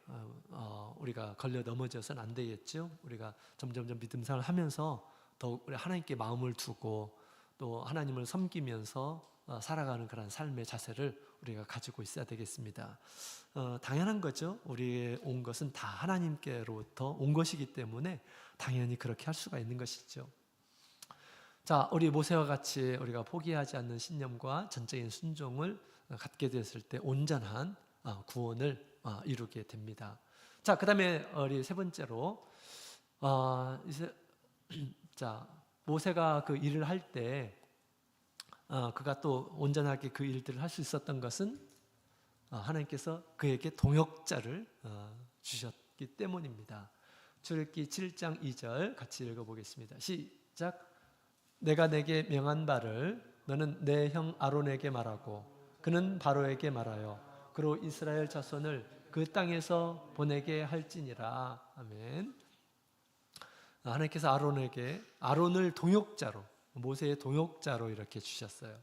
우리가 걸려 넘어져서는 안 되겠죠. 우리가 점점 믿음 생활을 하면서 더욱 우리 하나님께 마음을 두고 또 하나님을 섬기면서 살아가는 그런 삶의 자세를 우리가 가지고 있어야 되겠습니다. 당연한 거죠. 우리의 온 것은 다 하나님께로부터 온 것이기 때문에 당연히 그렇게 할 수가 있는 것이죠. 자, 우리 모세와 같이 우리가 포기하지 않는 신념과 전적인 순종을 갖게 됐을 때 온전한 구원을 이루게 됩니다. 자, 그 다음에 우리 세 번째로 자, 모세가 그 일을 할 때 그가 또 온전하게 그 일들을 할 수 있었던 것은 하나님께서 그에게 동역자를 주셨기 때문입니다. 출애굽기 7장 2절 같이 읽어보겠습니다. 시작. 내가 내게 명한 바를 너는 내 형 아론에게 말하고 그는 바로에게 말하여 그로 이스라엘 자손을 그 땅에서 보내게 할지니라. 아멘. 하나님께서 아론을 동역자로, 모세의 동역자로 이렇게 주셨어요.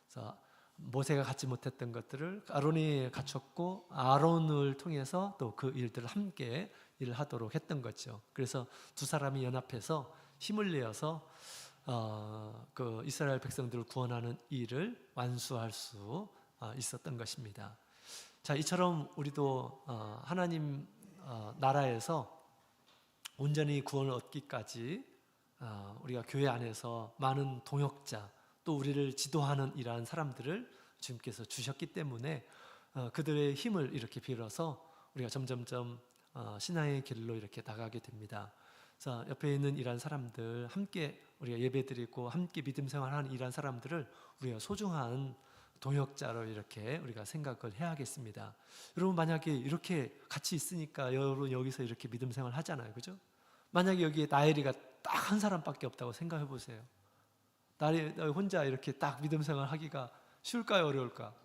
그래서 모세가 갖지 못했던 것들을 아론이 갖췄고 아론을 통해서 또 그 일들을 함께 일을 하도록 했던 거죠. 그래서 두 사람이 연합해서 힘을 내어서 그 이스라엘 백성들을 구원하는 일을 완수할 수 있었던 것입니다. 자, 이처럼 우리도 하나님 나라에서 온전히 구원을 얻기까지 우리가 교회 안에서 많은 동역자, 또 우리를 지도하는 이러한 사람들을 주님께서 주셨기 때문에 그들의 힘을 이렇게 빌어서 우리가 점점점 신앙의 길로 이렇게 나가게 됩니다. 자, 옆에 있는 이러한 사람들, 함께 우리가 예배드리고 함께 믿음 생활하는 이러한 사람들을 우리가 소중한 동역자로 이렇게 우리가 생각을 해야겠습니다. 여러분, 만약에 이렇게 같이 있으니까 여러분 여기서 이렇게 믿음 생활 하잖아요. 그죠? 만약에 여기에 나엘이가 딱 한 사람밖에 없다고 생각해 보세요. 나엘이 혼자 이렇게 딱 믿음 생활 하기가 쉬울까요? 어려울까?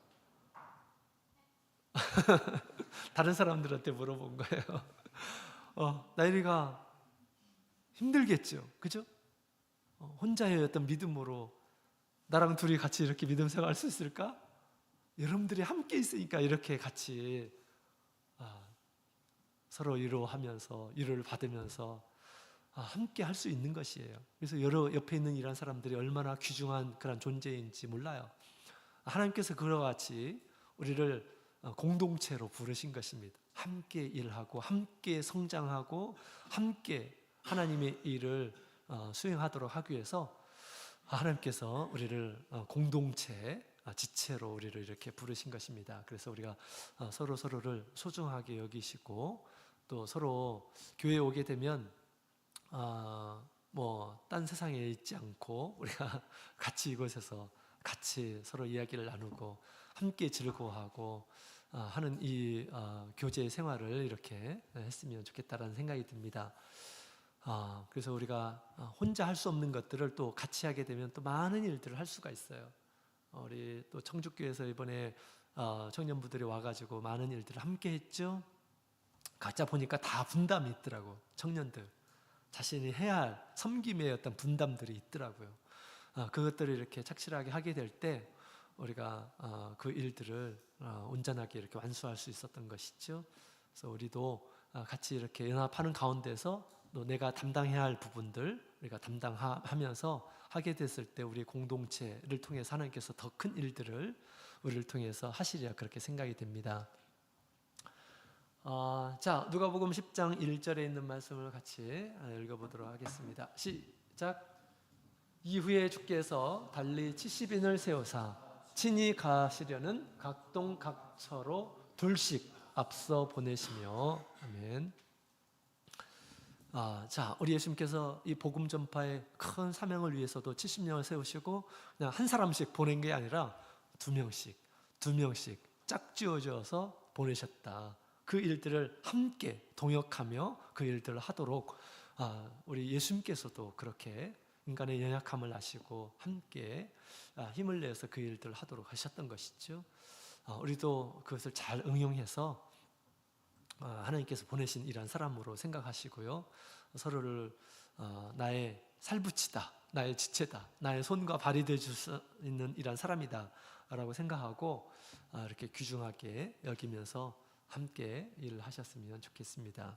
다른 사람들한테 물어본 거예요. 나엘이가 힘들겠죠. 그죠? 혼자의 어떤 믿음으로 나랑 둘이 같이 이렇게 믿음 생활할 수 있을까? 여러분들이 함께 있으니까 이렇게 같이 서로 위로하면서 위로를 받으면서 함께 할 수 있는 것이에요. 그래서 여러 옆에 있는 이런 사람들이 얼마나 귀중한 그런 존재인지 몰라요. 하나님께서 그와 같이 우리를 공동체로 부르신 것입니다. 함께 일하고 함께 성장하고 함께 하나님의 일을 수행하도록 하기 위해서 하나님께서 우리를 공동체, 지체로 우리를 이렇게 부르신 것입니다. 그래서 우리가 서로를 소중하게 여기시고 또 서로 교회에 오게 되면 딴 세상에 있지 않고 우리가 같이 이곳에서 같이 서로 이야기를 나누고 함께 즐거워하고 하는 이 교제 생활을 이렇게 했으면 좋겠다라는 생각이 듭니다. 그래서 우리가 혼자 할 수 없는 것들을 또 같이 하게 되면 또 많은 일들을 할 수가 있어요. 우리 또 청주교회에서 이번에 청년부들이 와가지고 많은 일들을 함께 했죠. 각자 보니까 다 분담이 있더라고. 청년들 자신이 해야 할 섬김의 어떤 분담들이 있더라고요. 그것들을 이렇게 착실하게 하게 될 때 우리가 그 일들을 온전하게 이렇게 완수할 수 있었던 것이죠. 그래서 우리도 같이 이렇게 연합하는 가운데서 또 내가 담당해야 할 부분들 우리가 담당하면서 하게 됐을 때 우리 공동체를 통해서 하나님께서 더 큰 일들을 우리를 통해서 하시리라 그렇게 생각이 됩니다. 자, 누가복음 10장 1절에 있는 말씀을 같이 읽어보도록 하겠습니다. 시작. 이후에 주께서 달리 70인을 세우사 친히 가시려는 각동 각처로 둘씩 앞서 보내시며 아멘. 자, 우리 예수님께서 이 복음 전파의 큰 사명을 위해서도 70명을 세우시고 그냥 한 사람씩 보낸 게 아니라 두 명씩 짝지어져서 보내셨다. 그 일들을 함께 동역하며 그 일들을 하도록 우리 예수님께서도 그렇게 인간의 연약함을 아시고 함께 힘을 내서 그 일들을 하도록 하셨던 것이죠. 우리도 그것을 잘 응용해서 하나님께서 보내신 이런 사람으로 생각하시고요. 서로를 나의 살붙이다, 나의 지체다, 나의 손과 발이 되어줄 수 있는 이런 사람이다 라고 생각하고 이렇게 귀중하게 여기면서 함께 일을 하셨으면 좋겠습니다.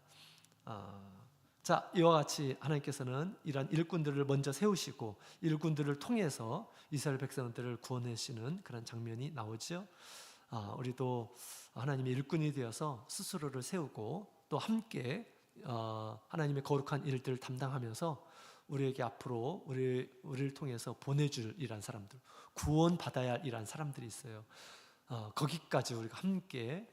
자, 이와 같이 하나님께서는 이런 일꾼들을 먼저 세우시고 일꾼들을 통해서 이스라엘 백성들을 구원하시는 그런 장면이 나오죠. 우리도 하나님의 일꾼이 되어서 스스로를 세우고 또 함께 하나님의 거룩한 일들을 담당하면서 우리에게 앞으로 우리를 통해서 보내줄 이란 사람들, 구원받아야 할 이란 사람들이 있어요. 거기까지 우리가 함께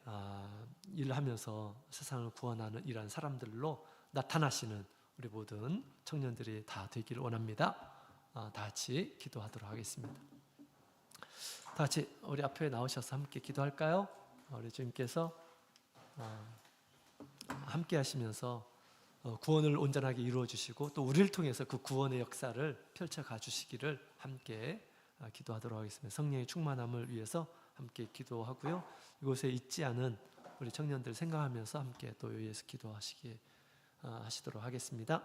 일을 하면서 세상을 구원하는 이란 사람들로 나타나시는 우리 모든 청년들이 다 되기를 원합니다. 다 같이 기도하도록 하겠습니다. 다 같이 우리 앞에 나오셔서 함께 기도할까요? 우리 주님께서 함께 하시면서 구원을 온전하게 이루어 주시고 또 우리를 통해서 그 구원의 역사를 펼쳐가 주시기를 함께 기도하도록 하겠습니다. 성령의 충만함을 위해서 함께 기도하고요. 이곳에 있지 않은 우리 청년들 생각하면서 함께 또 위해서 기도하시도록 하겠습니다.